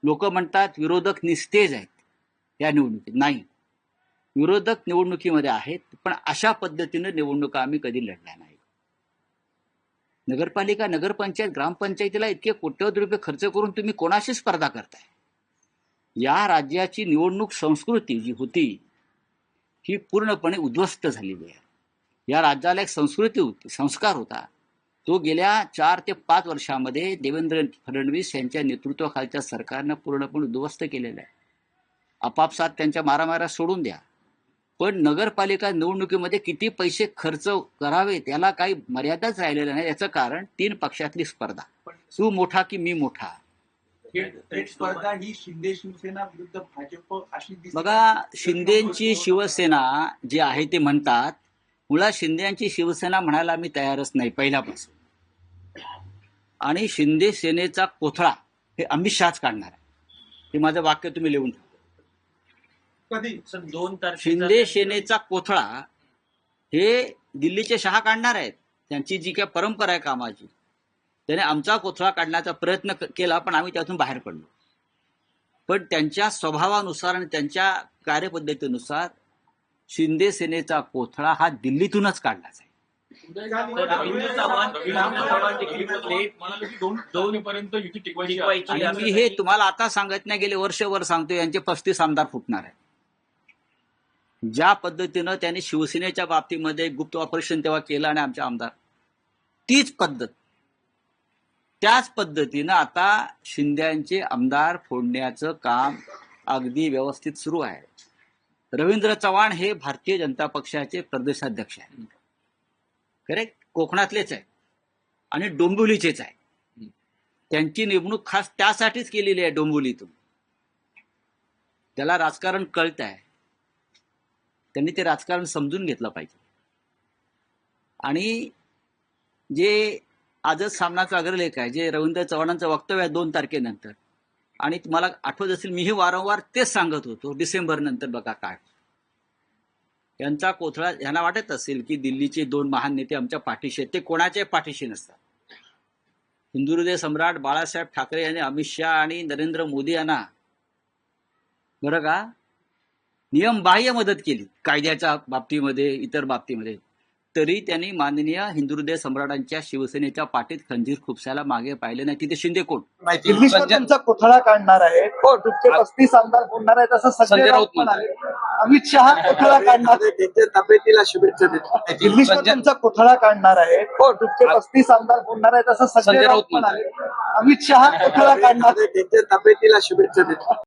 लोक म्हणतात विरोधक निस्तेज आहेत या निवडणुकीत. नाही, विरोधक निवडणुकीमध्ये आहेत, पण अशा पद्धतीने निवडणुका आम्ही कधी लढल्या नाही. नगरपालिका, नगरपंचायत, ग्रामपंचायतीला इतके कोट्यवधी रुपये खर्च करून तुम्ही कोणाशी स्पर्धा करताय? या राज्याची निवडणूक संस्कृती जी होती ही पूर्णपणे उद्ध्वस्त झालेली आहे. या राज्याला एक संस्कृती होती, संस्कार होता, तो गेल्या 4 ते 5 वर्षामध्ये देवेंद्र फडणवीस यांच्या नेतृत्वाखालच्या सरकारनं पूर्णपणे उद्ध्वस्त केलेला आहे. आपापसात त्यांच्या मारामाऱ्या सोडून द्या, पण नगरपालिका निवडणुकीमध्ये किती पैसे खर्च करावे त्याला काही मर्यादाच राहिलेल्या नाही. याचं कारण 3 पक्षातली स्पर्धा, तू मोठा की मी मोठा. स्पर्धा ही शिंदे शिवसेना विरुद्ध भाजप अशी बघा, शिंदेची शिवसेना जी आहे ते म्हणतात, मुळात शिंदेची शिवसेना म्हणायला मी तयारच नाही पहिल्यापासून. आणि शिंदे सेनेचा कोथळा हे अमित शहाच काढणार आहे, हे माझं वाक्य तुम्ही लिहून ठेवा. कधी 2 तारखेला शिंदे सेनेचा कोथळा हे दिल्लीचे शहा काढणार आहेत. त्यांची जी काही परंपरा आहे कामाची, त्याने आमचा कोथळा काढण्याचा प्रयत्न केला, पण आम्ही त्यातून बाहेर पडलो. पण त्यांच्या स्वभावानुसार आणि त्यांच्या कार्यपद्धतीनुसार शिंदे सेनेचा कोथळा हा दिल्लीतूनच काढण्याचा आहे. रवींद्र चव्हाण देखील म्हणाले की 2 पर्यंत युती टिकवायची आणि मी हे तुम्हाला आता सांगत नाही, गेले वर्षभर सांगतो, यांचे 35 आमदार फुटणार आहे. ज्या पद्धतीनं त्यांनी शिवसेनेच्या बाबतीमध्ये गुप्त ऑपरेशन तेव्हा केलं आणि आमचे आमदार, तीच पद्धत, त्याच पद्धतीनं आता शिंद्यांचे आमदार फोडण्याचं काम अगदी व्यवस्थित सुरू आहे. रवींद्र चव्हाण हे भारतीय जनता पक्षाचे प्रदेशाध्यक्ष आहेत, करेक्ट, कोकणातलेच आहे आणि डोंबिवलीचेच आहे. त्यांची नेमणूक खास त्यासाठीच केलेली आहे डोंबिवलीतून. त्याला राजकारण कळत आहे, त्यांनी ते राजकारण समजून घेतलं पाहिजे. आणि जे आजच सामनाचा अग्रलेख आहे, जे रवींद्र चव्हाणांचं वक्तव्य आहे 2 तारखेनंतर, आणि तुम्हाला आठवत असेल मीही वारंवार तेच सांगत होतो, डिसेंबर नंतर बघा काय. यांचा कोथळा, यांना वाटत असेल की दिल्लीचे 2 महान नेते आमच्या पाठीशी आहेत, ते कोणाच्या पाठीशी नसतात. हिंदुहृदय सम्राट बाळासाहेब ठाकरे यांनी अमित शहा आणि नरेंद्र मोदी यांना बरं का नियमबाह्य मदत केली कायद्याच्या बाबतीमध्ये, इतर बाबतीमध्ये, तरी त्यांनी माननीय हिंदुहृदय सम्राटांच्या शिवसेनेच्या पाठीत खंजीर खुपसायला मागे पाहिले नाही. तिथे शिंदे कोण? दिल्लीचा कोथळा काढणार आहे, 35 आमदार बोलणार आहेत असं संजय राऊत म्हणाले. अमित शहा कोथळा काढणार आहे, त्यांच्या तब्येतीला शुभेच्छा देतात. दिल्लीचा कोथळा काढणार आहे, 35 आमदार बोलणार आहेत असं संजय राऊत म्हणाले. अमित शहा कोथळा काढणार आहे, त्यांच्या तब्येतीला शुभेच्छा देतात.